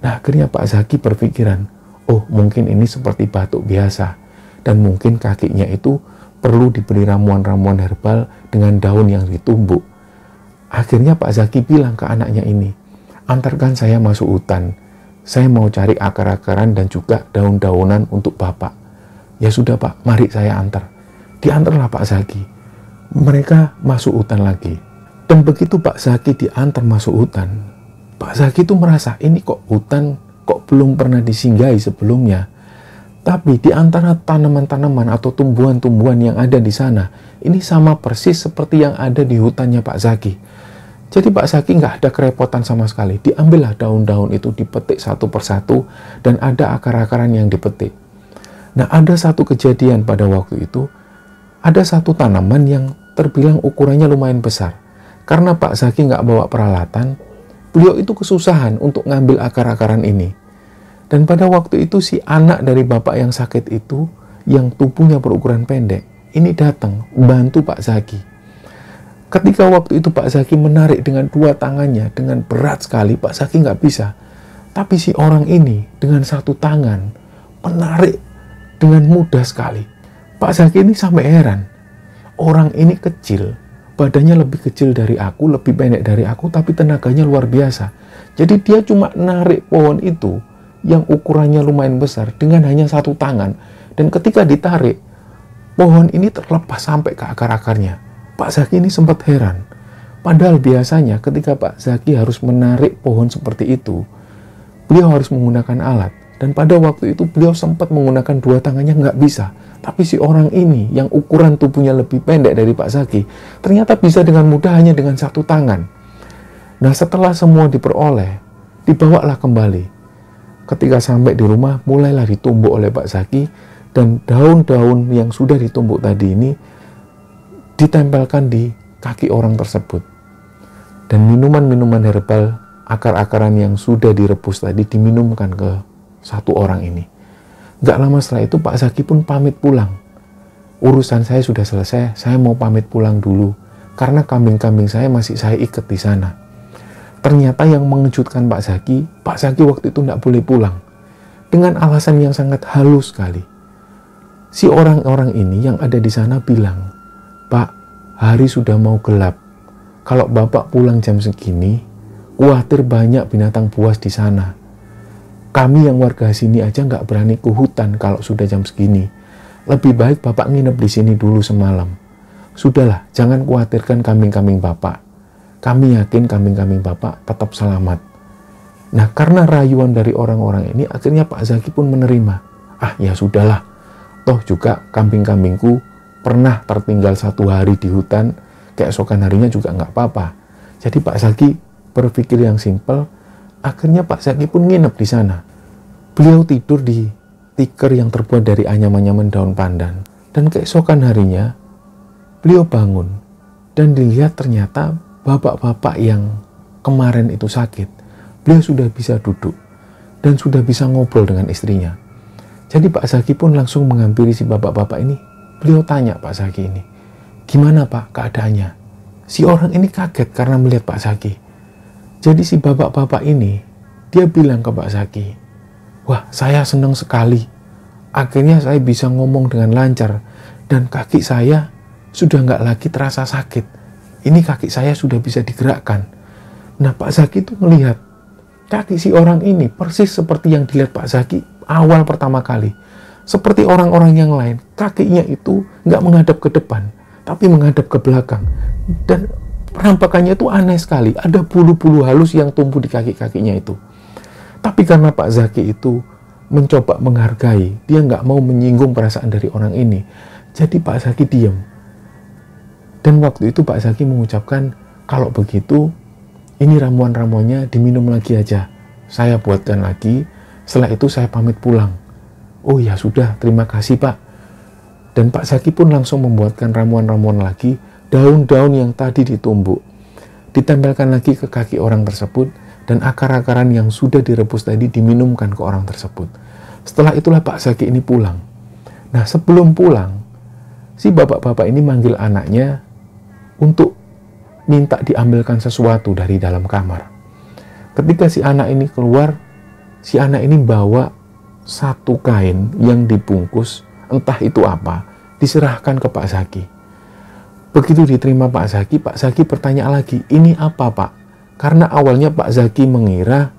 Nah, akhirnya Pak Zaki berpikiran, oh mungkin ini seperti batuk biasa. Dan mungkin kakinya itu perlu diberi ramuan-ramuan herbal dengan daun yang ditumbuk. Akhirnya Pak Zaki bilang ke anaknya ini, "Antarkan saya masuk hutan. Saya mau cari akar-akaran dan juga daun-daunan untuk Bapak." "Ya sudah Pak, mari saya antar." Diantarlah Pak Zaki. Mereka masuk hutan lagi. Dan begitu Pak Zaki diantar masuk hutan, Pak Zaki itu merasa ini kok hutan kok belum pernah disinggahi sebelumnya. Tapi di antara tanaman-tanaman atau tumbuhan-tumbuhan yang ada di sana, ini sama persis seperti yang ada di hutannya Pak Zaki. Jadi Pak Zaki nggak ada kerepotan sama sekali. Diambillah daun-daun itu, dipetik satu persatu, dan ada akar-akaran yang dipetik. Nah, ada satu kejadian pada waktu itu, ada satu tanaman yang terbilang ukurannya lumayan besar. Karena Pak Zaki nggak bawa peralatan, beliau itu kesusahan untuk ngambil akar-akaran ini. Dan pada waktu itu si anak dari bapak yang sakit itu, yang tubuhnya berukuran pendek, ini datang bantu Pak Zaki. Ketika waktu itu Pak Zaki menarik dengan dua tangannya, dengan berat sekali, Pak Zaki nggak bisa. Tapi si orang ini dengan satu tangan menarik dengan mudah sekali. Pak Zaki ini sampai heran. Orang ini kecil, badannya lebih kecil dari aku, lebih pendek dari aku, tapi tenaganya luar biasa. Jadi dia cuma narik pohon itu yang ukurannya lumayan besar dengan hanya satu tangan, dan ketika ditarik pohon ini terlepas sampai ke akar-akarnya. Pak Zaki ini sempat heran, padahal biasanya ketika Pak Zaki harus menarik pohon seperti itu, beliau harus menggunakan alat, dan pada waktu itu beliau sempat menggunakan dua tangannya, nggak bisa. Tapi si orang ini yang ukuran tubuhnya lebih pendek dari Pak Zaki ternyata bisa dengan mudah hanya dengan satu tangan. Nah, setelah semua diperoleh, dibawalah kembali. Ketika sampai di rumah, mulailah ditumbuk oleh Pak Zaki, dan daun-daun yang sudah ditumbuk tadi ini ditempelkan di kaki orang tersebut. Dan minuman-minuman herbal, akar-akaran yang sudah direbus tadi diminumkan ke satu orang ini. Gak lama setelah itu Pak Zaki pun pamit pulang. Urusan saya sudah selesai, saya mau pamit pulang dulu, karena kambing-kambing saya masih saya ikat di sana. Ternyata yang mengejutkan Pak Zaki waktu itu tidak boleh pulang. Dengan alasan yang sangat halus sekali. Si orang-orang ini yang ada di sana bilang, "Pak, hari sudah mau gelap. Kalau Bapak pulang jam segini, khawatir banyak binatang buas di sana. Kami yang warga sini aja nggak berani ke hutan kalau sudah jam segini. Lebih baik Bapak nginep di sini dulu semalam. Sudahlah, jangan khawatirkan kambing-kambing Bapak. Kami yakin kambing-kambing Bapak tetap selamat." Nah, karena rayuan dari orang-orang ini, akhirnya Pak Zaki pun menerima. Ah, ya sudahlah. Toh juga kambing-kambingku pernah tertinggal 1 hari di hutan, keesokan harinya juga nggak apa-apa. Jadi Pak Zaki berpikir yang simpel. Akhirnya Pak Zaki pun nginep di sana. Beliau tidur di tikar yang terbuat dari anyaman-anyaman daun pandan. Dan keesokan harinya, beliau bangun. Dan dilihat ternyata bapak-bapak yang kemarin itu sakit, beliau sudah bisa duduk dan sudah bisa ngobrol dengan istrinya. Jadi Pak Zaki pun langsung menghampiri si bapak-bapak ini. Beliau tanya Pak Zaki ini, "Gimana Pak keadaannya?" Si orang ini kaget karena melihat Pak Zaki. Jadi si bapak-bapak ini, dia bilang ke Pak Zaki, "Wah, saya senang sekali. Akhirnya saya bisa ngomong dengan lancar dan kaki saya sudah nggak lagi terasa sakit. Ini kaki saya sudah bisa digerakkan." Nah, Pak Zaki itu melihat kaki si orang ini persis seperti yang dilihat Pak Zaki awal pertama kali. Seperti orang-orang yang lain, kakinya itu nggak menghadap ke depan, tapi menghadap ke belakang. Dan penampakannya itu aneh sekali. Ada bulu-bulu halus yang tumbuh di kaki-kakinya itu. Tapi karena Pak Zaki itu mencoba menghargai, dia nggak mau menyinggung perasaan dari orang ini. Jadi Pak Zaki diam. Dan waktu itu Pak Zaki mengucapkan, "Kalau begitu, ini ramuan-ramuannya diminum lagi aja. Saya buatkan lagi, setelah itu saya pamit pulang." "Oh ya sudah, terima kasih Pak." Dan Pak Zaki pun langsung membuatkan ramuan-ramuan lagi, daun-daun yang tadi ditumbuk. Ditempelkan lagi ke kaki orang tersebut, dan akar-akaran yang sudah direbus tadi diminumkan ke orang tersebut. Setelah itulah Pak Zaki ini pulang. Nah, sebelum pulang, si bapak-bapak ini manggil anaknya untuk minta diambilkan sesuatu dari dalam kamar. Ketika si anak ini keluar, si anak ini bawa satu kain yang dibungkus, entah itu apa, diserahkan ke Pak Zaki. Begitu diterima Pak Zaki bertanya lagi, "Ini apa Pak?" Karena awalnya Pak Zaki mengira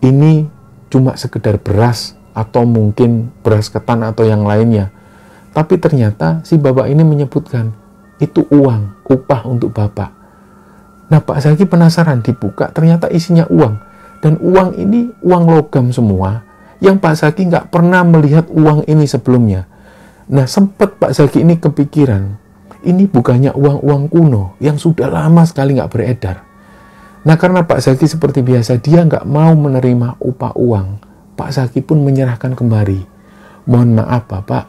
ini cuma sekedar beras atau mungkin beras ketan atau yang lainnya. Tapi ternyata si bapak ini menyebutkan, itu uang, upah untuk Bapak. Nah, Pak Zaki penasaran, dibuka ternyata isinya uang. Dan uang ini uang logam semua, yang Pak Zaki nggak pernah melihat uang ini sebelumnya. Nah, sempat Pak Zaki ini kepikiran, ini bukannya uang-uang kuno yang sudah lama sekali nggak beredar. Nah, karena Pak Zaki seperti biasa, dia nggak mau menerima upah uang. Pak Zaki pun menyerahkan kembali. Mohon maaf Bapak,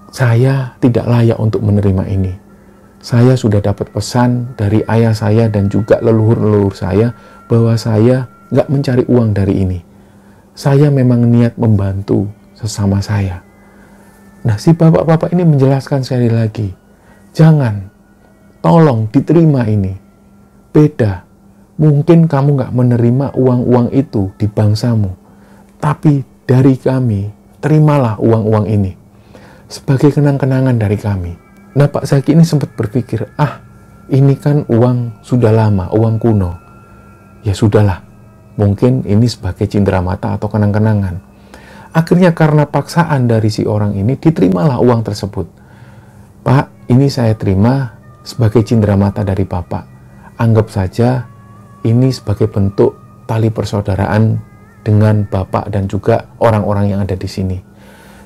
saya tidak layak untuk menerima ini. Saya sudah dapat pesan dari ayah saya dan juga leluhur-leluhur saya bahwa saya nggak mencari uang dari ini. Saya memang niat membantu sesama saya. Nah, si bapak-bapak ini menjelaskan sekali lagi, jangan, tolong diterima ini. Beda, mungkin kamu nggak menerima uang-uang itu di bangsamu, tapi dari kami, terimalah uang-uang ini sebagai kenang-kenangan dari kami. Nah, Pak Zaki ini sempat berpikir, ini kan uang sudah lama, uang kuno. Ya sudahlah, mungkin ini sebagai cenderamata atau kenang-kenangan. Akhirnya karena paksaan dari si orang ini, diterimalah uang tersebut. Pak, ini saya terima sebagai cenderamata dari Bapak. Anggap saja ini sebagai bentuk tali persaudaraan dengan Bapak dan juga orang-orang yang ada di sini.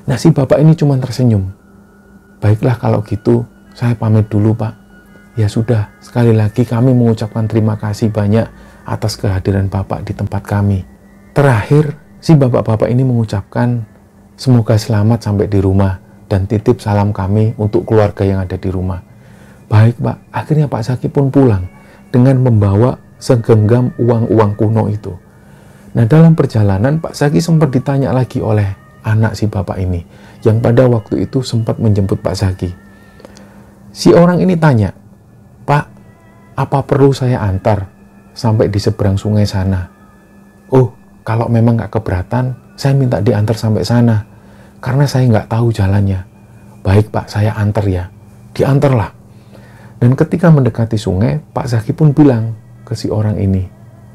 Nah, si Bapak ini cuma tersenyum. Baiklah kalau gitu, saya pamit dulu Pak. Ya sudah, sekali lagi kami mengucapkan terima kasih banyak atas kehadiran Bapak di tempat kami. Terakhir, si bapak-bapak ini mengucapkan semoga selamat sampai di rumah dan titip salam kami untuk keluarga yang ada di rumah. Baik Pak, akhirnya Pak Zaki pun pulang dengan membawa segenggam uang-uang kuno itu. Nah, dalam perjalanan Pak Zaki sempat ditanya lagi oleh anak si bapak ini yang pada waktu itu sempat menjemput Pak Zaki. Si orang ini tanya, Pak, apa perlu saya antar sampai di seberang sungai sana? Oh, kalau memang nggak keberatan, saya minta diantar sampai sana, karena saya nggak tahu jalannya. Baik Pak, saya antar ya. Diantarlah. Dan ketika mendekati sungai, Pak Zaki pun bilang ke si orang ini,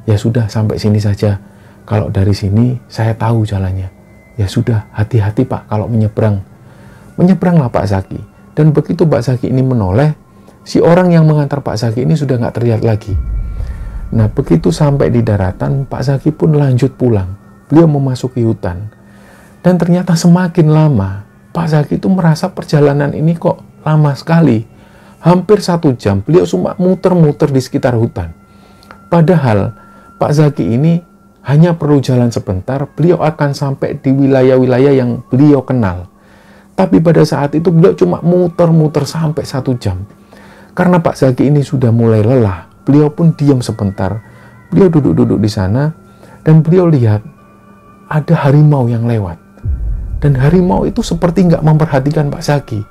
ya sudah sampai sini saja. Kalau dari sini saya tahu jalannya. Ya sudah, hati-hati Pak kalau menyeberang. Menyeberanglah Pak Zaki. Dan begitu Pak Zaki ini menoleh, si orang yang mengantar Pak Zaki ini sudah nggak terlihat lagi. Nah, begitu sampai di daratan, Pak Zaki pun lanjut pulang. Beliau memasuki hutan. Dan ternyata semakin lama, Pak Zaki itu merasa perjalanan ini kok lama sekali. Hampir 1 jam, beliau cuma muter-muter di sekitar hutan. Padahal, Pak Zaki ini hanya perlu jalan sebentar, beliau akan sampai di wilayah-wilayah yang beliau kenal. Tapi pada saat itu, beliau cuma muter-muter sampai 1 jam. Karena Pak Zaki ini sudah mulai lelah, beliau pun diam sebentar. Beliau duduk-duduk di sana dan beliau lihat ada harimau yang lewat. Dan harimau itu seperti nggak memperhatikan Pak Zaki.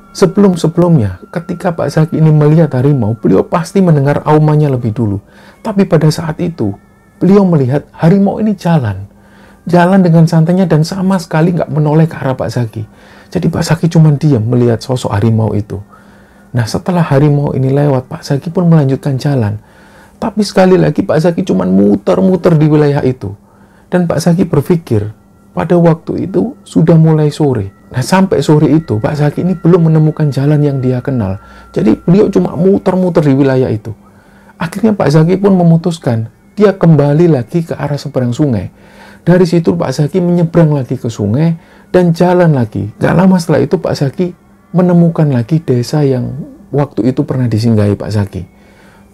Sebelum-sebelumnya, ketika Pak Zaki ini melihat harimau, beliau pasti mendengar aumannya lebih dulu. Tapi pada saat itu, beliau melihat harimau ini jalan. Jalan dengan santainya dan sama sekali nggak menoleh ke arah Pak Zaki. Jadi Pak Zaki cuma diam melihat sosok harimau itu. Nah, setelah harimau ini lewat, Pak Zaki pun melanjutkan jalan. Tapi sekali lagi Pak Zaki cuma muter-muter di wilayah itu. Dan Pak Zaki berpikir, pada waktu itu sudah mulai sore. Nah, sampai sore itu, Pak Zaki ini belum menemukan jalan yang dia kenal. Jadi beliau cuma muter-muter di wilayah itu. Akhirnya Pak Zaki pun memutuskan, dia kembali lagi ke arah seberang sungai. Dari situ Pak Zaki menyeberang lagi ke sungai dan jalan lagi. Gak lama setelah itu Pak Zaki menemukan lagi desa yang waktu itu pernah disinggahi Pak Zaki.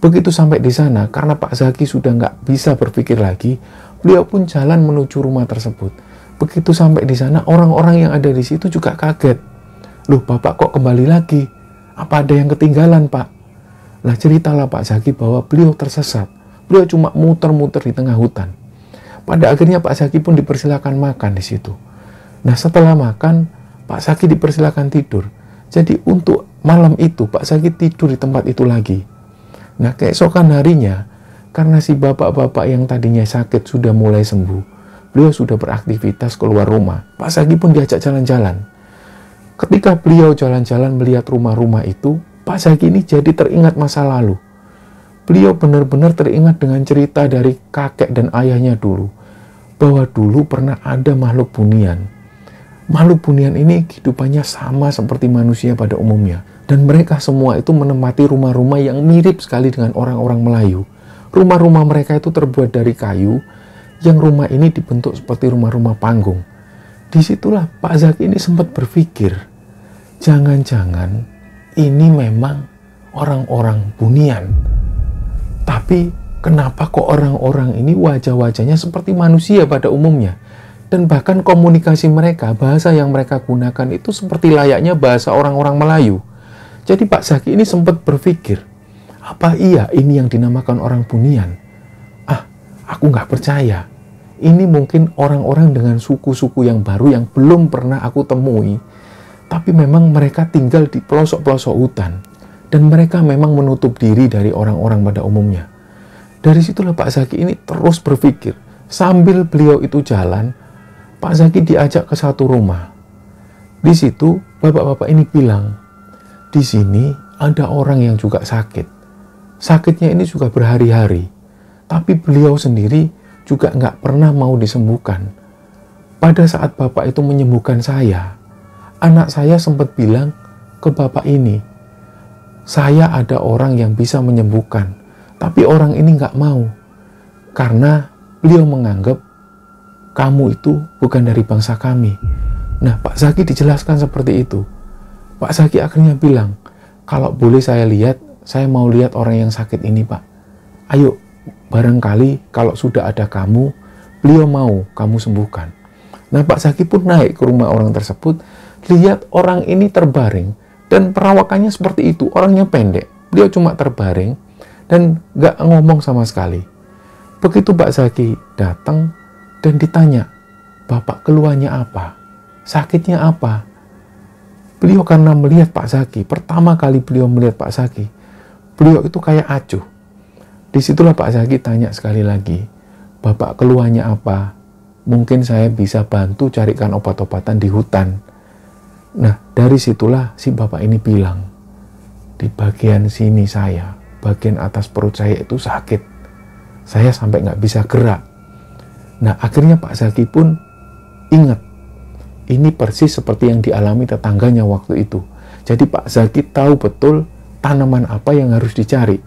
Begitu sampai di sana, karena Pak Zaki sudah nggak bisa berpikir lagi, beliau pun jalan menuju rumah tersebut. Begitu sampai di sana, orang-orang yang ada di situ juga kaget. Loh, Bapak kok kembali lagi? Apa ada yang ketinggalan, Pak? Nah, ceritalah Pak Zaki bahwa beliau tersesat. Beliau cuma muter-muter di tengah hutan. Pada akhirnya Pak Zaki pun dipersilakan makan di situ. Nah, setelah makan, Pak Zaki dipersilakan tidur. Jadi untuk malam itu Pak Zaki tidur di tempat itu lagi. Nah, keesokan harinya, karena si bapak-bapak yang tadinya sakit sudah mulai sembuh, beliau sudah beraktivitas keluar rumah. Pak Zaki pun diajak jalan-jalan. Ketika beliau jalan-jalan melihat rumah-rumah itu, Pak Zaki ini jadi teringat masa lalu. Beliau benar-benar teringat dengan cerita dari kakek dan ayahnya dulu, bahwa dulu pernah ada makhluk bunian. Makhluk bunian ini kehidupannya sama seperti manusia pada umumnya. Dan mereka semua itu menempati rumah-rumah yang mirip sekali dengan orang-orang Melayu. Rumah-rumah mereka itu terbuat dari kayu, yang rumah ini dibentuk seperti rumah-rumah panggung. Disitulah Pak Zaki ini sempat berpikir, jangan-jangan ini memang orang-orang Bunian. Tapi kenapa kok orang-orang ini wajah-wajahnya seperti manusia pada umumnya? Dan bahkan komunikasi mereka, bahasa yang mereka gunakan itu seperti layaknya bahasa orang-orang Melayu. Jadi Pak Zaki ini sempat berpikir, apa iya ini yang dinamakan orang Bunian? Aku nggak percaya. Ini mungkin orang-orang dengan suku-suku yang baru yang belum pernah aku temui. Tapi memang mereka tinggal di pelosok-pelosok hutan. Dan mereka memang menutup diri dari orang-orang pada umumnya. Dari situlah Pak Zaki ini terus berpikir. Sambil beliau itu jalan, Pak Zaki diajak ke satu rumah. Di situ bapak-bapak ini bilang, di sini ada orang yang juga sakit. Sakitnya ini juga berhari-hari. Tapi beliau sendiri juga nggak pernah mau disembuhkan. Pada saat bapak itu menyembuhkan saya, anak saya sempat bilang ke bapak ini, saya ada orang yang bisa menyembuhkan. Tapi orang ini nggak mau. Karena beliau menganggap kamu itu bukan dari bangsa kami. Nah, Pak Zaki dijelaskan seperti itu. Pak Zaki akhirnya bilang, kalau boleh saya lihat, saya mau lihat orang yang sakit ini, Pak. Ayo, barangkali kalau sudah ada kamu, beliau mau kamu sembuhkan. Nah, Pak Zaki pun naik ke rumah orang tersebut, lihat orang ini terbaring, dan perawakannya seperti itu, orangnya pendek. Beliau cuma terbaring, dan nggak ngomong sama sekali. Begitu Pak Zaki datang, dan ditanya, Bapak keluhannya apa? Sakitnya apa? Beliau karena melihat Pak Zaki, pertama kali beliau melihat Pak Zaki, beliau itu kayak acuh. Disitulah Pak Zaki tanya sekali lagi, Bapak keluhannya apa? Mungkin saya bisa bantu carikan obat-obatan di hutan. Nah, dari situlah si Bapak ini bilang, di bagian sini saya, bagian atas perut saya itu sakit. Saya sampai nggak bisa gerak. Nah, akhirnya Pak Zaki pun ingat, ini persis seperti yang dialami tetangganya waktu itu. Jadi Pak Zaki tahu betul tanaman apa yang harus dicari.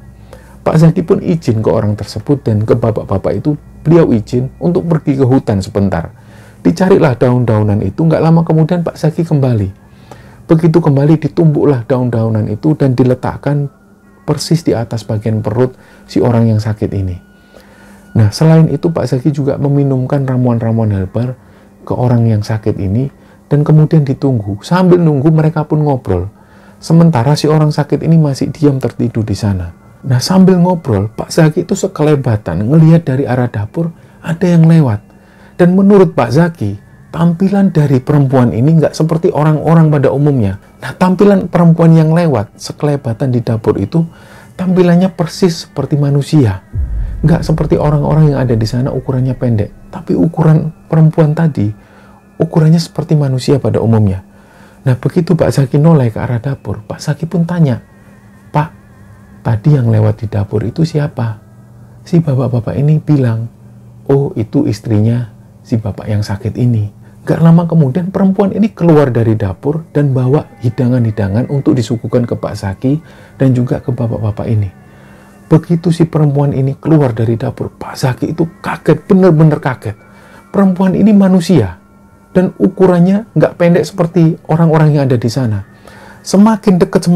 Pak Zaki pun izin ke orang tersebut dan ke bapak-bapak itu, beliau izin untuk pergi ke hutan sebentar. Dicarilah daun-daunan itu, nggak lama kemudian Pak Zaki kembali. Begitu kembali ditumbuklah daun-daunan itu dan diletakkan persis di atas bagian perut si orang yang sakit ini. Nah, selain itu Pak Zaki juga meminumkan ramuan-ramuan herbal ke orang yang sakit ini, dan kemudian ditunggu. Sambil nunggu mereka pun ngobrol. Sementara si orang sakit ini masih diam tertidur di sana. Nah, sambil ngobrol, Pak Zaki itu sekelebatan ngelihat dari arah dapur ada yang lewat. Dan menurut Pak Zaki, tampilan dari perempuan ini nggak seperti orang-orang pada umumnya. Nah, tampilan perempuan yang lewat sekelebatan di dapur itu tampilannya persis seperti manusia. Nggak seperti orang-orang yang ada di sana ukurannya pendek. Tapi ukuran perempuan tadi, ukurannya seperti manusia pada umumnya. Nah, begitu Pak Zaki noleh ke arah dapur, Pak Zaki pun tanya, Pak, tadi yang lewat di dapur itu siapa? Si bapak-bapak ini bilang, oh itu istrinya si bapak yang sakit ini. Gak lama kemudian perempuan ini keluar dari dapur dan bawa hidangan-hidangan untuk disuguhkan ke Pak Zaki dan juga ke bapak-bapak ini. Begitu si perempuan ini keluar dari dapur, Pak Zaki itu kaget, benar-benar kaget. Perempuan ini manusia, dan ukurannya nggak pendek seperti orang-orang yang ada di sana. Semakin dekat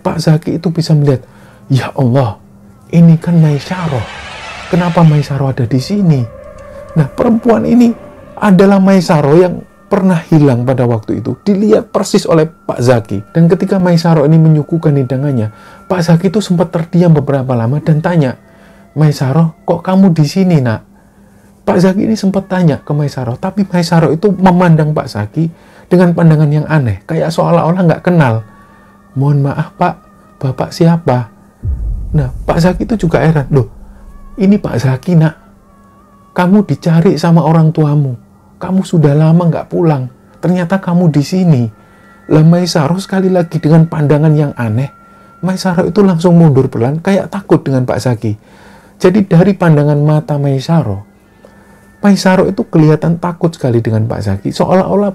Pak Zaki itu bisa melihat, ya Allah, ini kan Maisaroh. Kenapa Maisaroh ada di sini? Nah, perempuan ini adalah Maisaroh yang pernah hilang pada waktu itu. Dilihat persis oleh Pak Zaki. Dan ketika Maisaroh ini menyuguhkan hidangannya, Pak Zaki itu sempat terdiam beberapa lama dan tanya, Maisaroh, kok kamu di sini, nak? Pak Zaki ini sempat tanya ke Maisaroh, tapi Maisaroh itu memandang Pak Zaki dengan pandangan yang aneh, kayak seolah-olah nggak kenal. Mohon maaf Pak, Bapak siapa? Nah, Pak Zaki itu juga heran, loh, ini Pak Zaki, nak. Kamu dicari sama orang tuamu. Kamu sudah lama nggak pulang. Ternyata kamu di sini. Lah Maisaroh sekali lagi dengan pandangan yang aneh. Maisaroh itu langsung mundur pelan, kayak takut dengan Pak Zaki. Jadi dari pandangan mata Maisaroh itu kelihatan takut sekali dengan Pak Zaki. Seolah-olah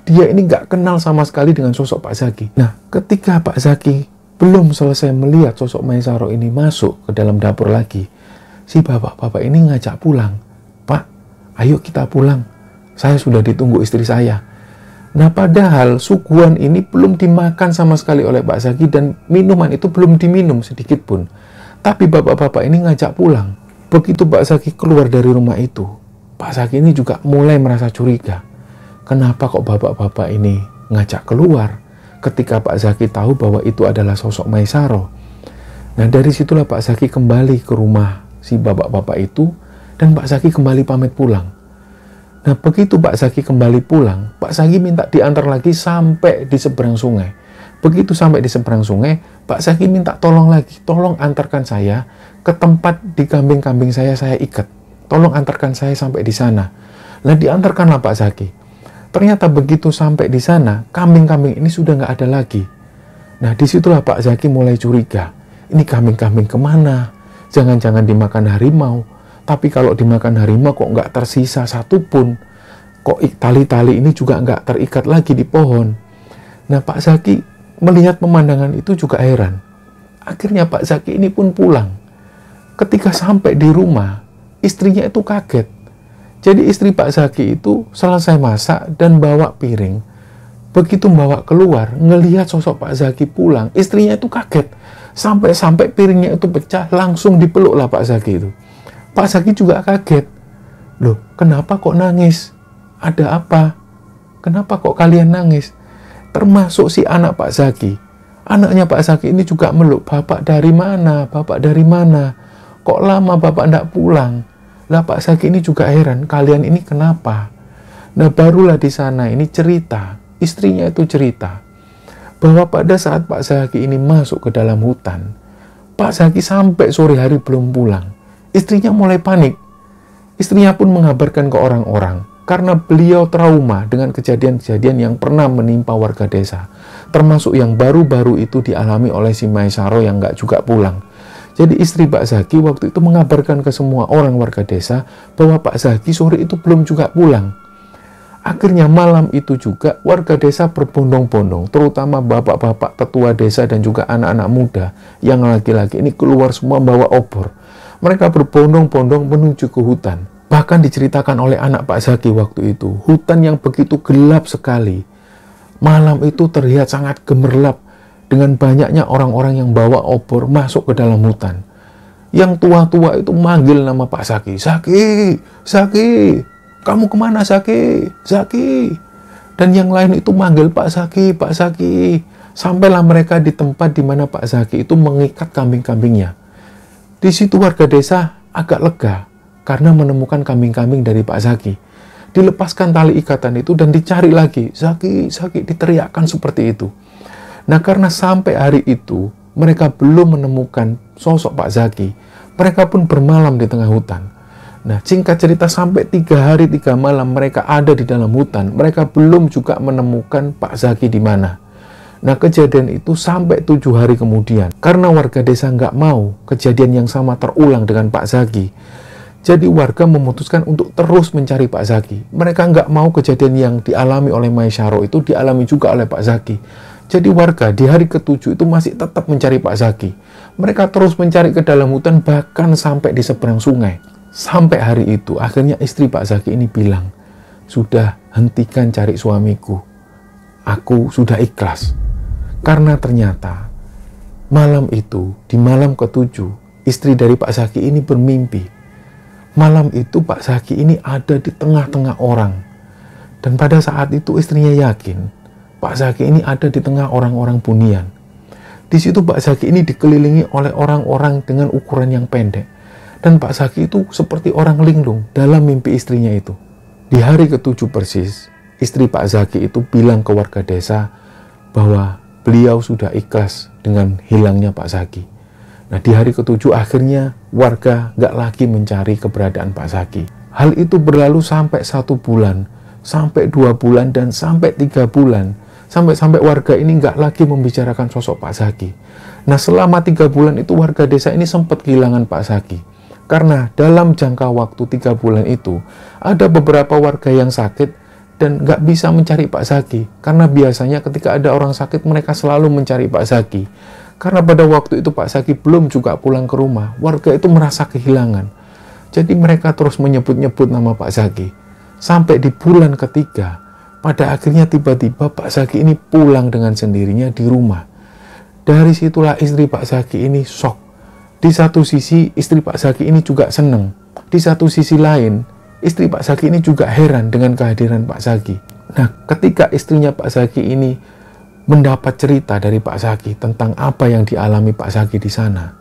dia ini nggak kenal sama sekali dengan sosok Pak Zaki. Nah, ketika Pak Zaki belum selesai melihat sosok Maisaro ini masuk ke dalam dapur lagi, si bapak-bapak ini ngajak pulang. Pak, ayo kita pulang. Saya sudah ditunggu istri saya. Nah, padahal suguhan ini belum dimakan sama sekali oleh Pak Zaki dan minuman itu belum diminum sedikit pun. Tapi bapak-bapak ini ngajak pulang. Begitu Pak Zaki keluar dari rumah itu, Pak Zaki ini juga mulai merasa curiga. Kenapa kok bapak-bapak ini ngajak keluar ketika Pak Zaki tahu bahwa itu adalah sosok Maisaro? Nah, dari situlah Pak Zaki kembali ke rumah si bapak-bapak itu dan Pak Zaki kembali pamit pulang. Nah, begitu Pak Zaki kembali pulang, Pak Zaki minta diantar lagi sampai di seberang sungai. Begitu sampai di seberang sungai, Pak Zaki minta tolong lagi, tolong antarkan saya ke tempat di kambing-kambing saya ikat. Tolong antarkan saya sampai di sana. Nah, diantarkanlah Pak Zaki. Ternyata begitu sampai di sana, kambing-kambing ini sudah nggak ada lagi. Nah, disitulah Pak Zaki mulai curiga. Ini kambing-kambing kemana? Jangan-jangan dimakan harimau. Tapi kalau dimakan harimau kok nggak tersisa satupun. Kok tali-tali ini juga nggak terikat lagi di pohon. Nah, Pak Zaki melihat pemandangan itu juga heran. Akhirnya Pak Zaki ini pun pulang. Ketika sampai di rumah, istrinya itu kaget. Jadi istri Pak Zaki itu selesai masak dan bawa piring. Begitu bawa keluar, ngelihat sosok Pak Zaki pulang, istrinya itu kaget. Sampai-sampai piringnya itu pecah, langsung dipeluklah Pak Zaki itu. Pak Zaki juga kaget. Loh, kenapa kok nangis? Ada apa? Kenapa kok kalian nangis? Termasuk si anak Pak Zaki. Anaknya Pak Zaki ini juga meluk, Bapak dari mana? Bapak dari mana? Kok lama Bapak ndak pulang? Lah, Pak Zaki ini juga heran, kalian ini kenapa? Nah, barulah di sana ini cerita, istrinya itu cerita, bahwa pada saat Pak Zaki ini masuk ke dalam hutan, Pak Zaki sampai sore hari belum pulang. Istrinya mulai panik. Istrinya pun mengabarkan ke orang-orang, karena beliau trauma dengan kejadian-kejadian yang pernah menimpa warga desa, termasuk yang baru-baru itu dialami oleh si Maisaro yang nggak juga pulang. Jadi istri Pak Zaki waktu itu mengabarkan ke semua orang warga desa bahwa Pak Zaki sore itu belum juga pulang. Akhirnya malam itu juga warga desa berbondong-bondong, terutama bapak-bapak tetua desa dan juga anak-anak muda yang laki-laki ini keluar semua bawa obor. Mereka berbondong-bondong menuju ke hutan. Bahkan diceritakan oleh anak Pak Zaki waktu itu, hutan yang begitu gelap sekali. Malam itu terlihat sangat gemerlap, dengan banyaknya orang-orang yang bawa obor masuk ke dalam hutan. Yang tua-tua itu manggil nama Pak Zaki. Zaki, Zaki, kamu kemana Zaki? Zaki. Dan yang lain itu manggil Pak Zaki, Pak Zaki. Sampailah mereka di tempat di mana Pak Zaki itu mengikat kambing-kambingnya. Di situ warga desa agak lega karena menemukan kambing-kambing dari Pak Zaki. Dilepaskan tali ikatan itu dan dicari lagi. Zaki, Zaki, diteriakkan seperti itu. Nah, karena sampai hari itu mereka belum menemukan sosok Pak Zaki, mereka pun bermalam di tengah hutan. Nah, singkat cerita sampai 3 hari 3 malam mereka ada di dalam hutan, mereka belum juga menemukan Pak Zaki di mana. Nah, kejadian itu sampai 7 hari kemudian, karena warga desa nggak mau kejadian yang sama terulang dengan Pak Zaki. Jadi warga memutuskan untuk terus mencari Pak Zaki. Mereka nggak mau kejadian yang dialami oleh Maisaro itu dialami juga oleh Pak Zaki. Jadi warga di hari ke-7 itu masih tetap mencari Pak Zaki. Mereka terus mencari ke dalam hutan bahkan sampai di seberang sungai. Sampai hari itu akhirnya istri Pak Zaki ini bilang, sudah, hentikan cari suamiku. Aku sudah ikhlas. Karena ternyata malam itu, di malam ke-7, istri dari Pak Zaki ini bermimpi. Malam itu Pak Zaki ini ada di tengah-tengah orang. Dan pada saat itu istrinya yakin Pak Zaki ini ada di tengah orang-orang bunian. Di situ Pak Zaki ini dikelilingi oleh orang-orang dengan ukuran yang pendek. Dan Pak Zaki itu seperti orang linglung dalam mimpi istrinya itu. Di hari ke-7 persis, istri Pak Zaki itu bilang ke warga desa bahwa beliau sudah ikhlas dengan hilangnya Pak Zaki. Nah, di hari ke-7 akhirnya warga nggak lagi mencari keberadaan Pak Zaki. Hal itu berlalu sampai 1 bulan, sampai 2 bulan, dan sampai 3 bulan. Sampai-sampai warga ini nggak lagi membicarakan sosok Pak Zaki. Nah, selama 3 bulan itu warga desa ini sempat kehilangan Pak Zaki. Karena dalam jangka waktu 3 bulan itu, ada beberapa warga yang sakit dan nggak bisa mencari Pak Zaki. Karena biasanya ketika ada orang sakit, mereka selalu mencari Pak Zaki. Karena pada waktu itu Pak Zaki belum juga pulang ke rumah, warga itu merasa kehilangan. Jadi mereka terus menyebut-nyebut nama Pak Zaki. Sampai di bulan ketiga, pada akhirnya tiba-tiba Pak Zaki ini pulang dengan sendirinya di rumah. Dari situlah istri Pak Zaki ini shock. Di satu sisi istri Pak Zaki ini juga senang. Di satu sisi lain, istri Pak Zaki ini juga heran dengan kehadiran Pak Zaki. Nah, ketika istrinya Pak Zaki ini mendapat cerita dari Pak Zaki tentang apa yang dialami Pak Zaki di sana.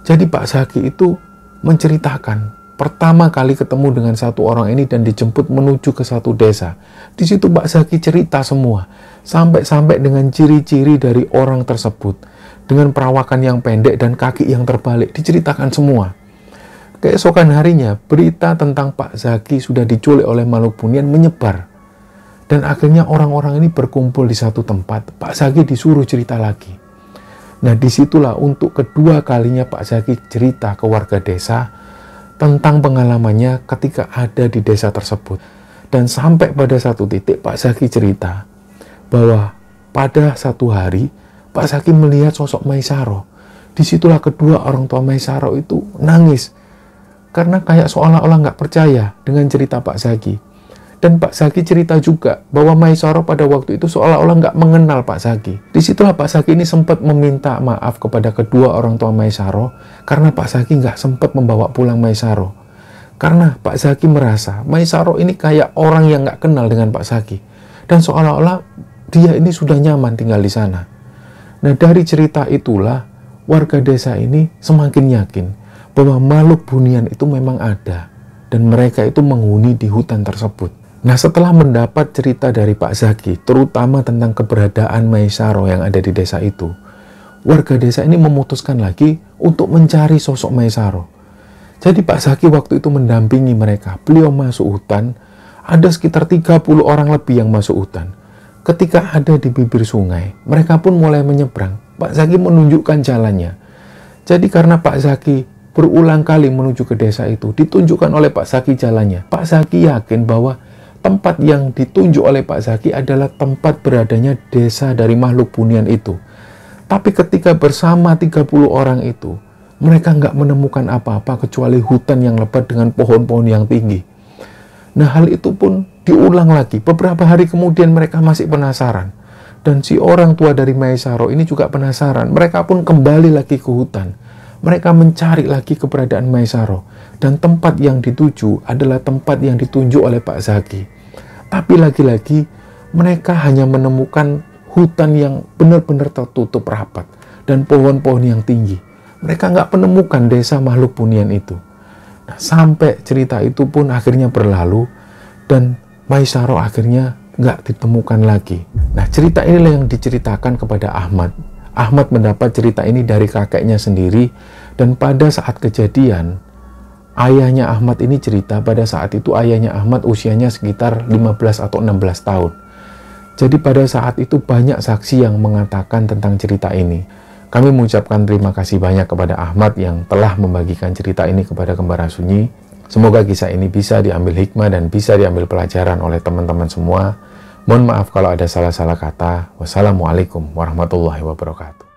Jadi Pak Zaki itu menceritakan pertama kali ketemu dengan satu orang ini dan dijemput menuju ke satu desa. Di situ Pak Zaki cerita semua, sampai-sampai dengan ciri-ciri dari orang tersebut, dengan perawakan yang pendek dan kaki yang terbalik, diceritakan semua. Keesokan harinya, berita tentang Pak Zaki sudah diculik oleh makhluk bunian menyebar. Dan akhirnya orang-orang ini berkumpul di satu tempat. Pak Zaki disuruh cerita lagi. Nah, disitulah untuk kedua kalinya Pak Zaki cerita ke warga desa tentang pengalamannya ketika ada di desa tersebut. Dan sampai pada satu titik Pak Zaki cerita bahwa pada satu hari Pak Zaki melihat sosok Maisaro. Disitulah kedua orang tua Maisaro itu nangis karena kayak seolah-olah nggak percaya dengan cerita Pak Zaki. Dan Pak Zaki cerita juga bahwa Maisaro pada waktu itu seolah-olah nggak mengenal Pak Zaki. Disitulah Pak Zaki ini sempat meminta maaf kepada kedua orang tua Maisaro karena Pak Zaki nggak sempat membawa pulang Maisaro. Karena Pak Zaki merasa Maisaro ini kayak orang yang nggak kenal dengan Pak Zaki. Dan seolah-olah dia ini sudah nyaman tinggal di sana. Nah, dari cerita itulah warga desa ini semakin yakin bahwa makhluk bunian itu memang ada dan mereka itu menghuni di hutan tersebut. Nah, setelah mendapat cerita dari Pak Zaki, terutama tentang keberadaan Maisaro yang ada di desa itu, warga desa ini memutuskan lagi untuk mencari sosok Maisaro. Jadi Pak Zaki waktu itu mendampingi mereka. Beliau masuk hutan, ada sekitar 30 orang lebih yang masuk hutan. Ketika ada di bibir sungai, mereka pun mulai menyeberang. Pak Zaki menunjukkan jalannya. Jadi karena Pak Zaki berulang kali menuju ke desa itu, ditunjukkan oleh Pak Zaki jalannya. Pak Zaki yakin bahwa tempat yang ditunjuk oleh Pak Zaki adalah tempat beradanya desa dari makhluk bunian itu. Tapi ketika bersama 30 orang itu, mereka nggak menemukan apa-apa kecuali hutan yang lebat dengan pohon-pohon yang tinggi. Nah, hal itu pun diulang lagi. Beberapa hari kemudian mereka masih penasaran. Dan si orang tua dari Maisaro ini juga penasaran. Mereka pun kembali lagi ke hutan. Mereka mencari lagi keberadaan Maisaro. Dan tempat yang dituju adalah tempat yang ditunjuk oleh Pak Zaki. Tapi lagi-lagi mereka hanya menemukan hutan yang benar-benar tertutup rapat. Dan pohon-pohon yang tinggi. Mereka nggak menemukan desa makhluk bunian itu. Nah, sampai cerita itu pun akhirnya berlalu. Dan Maisaro akhirnya nggak ditemukan lagi. Nah, cerita inilah yang diceritakan kepada Ahmad. Ahmad mendapat cerita ini dari kakeknya sendiri. Dan pada saat kejadian, ayahnya Ahmad ini cerita pada saat itu ayahnya Ahmad usianya sekitar 15 atau 16 tahun. Jadi pada saat itu banyak saksi yang mengatakan tentang cerita ini. Kami mengucapkan terima kasih banyak kepada Ahmad yang telah membagikan cerita ini kepada Kembara Sunyi. Semoga kisah ini bisa diambil hikmah dan bisa diambil pelajaran oleh teman-teman semua. Mohon maaf kalau ada salah-salah kata. Wassalamualaikum warahmatullahi wabarakatuh.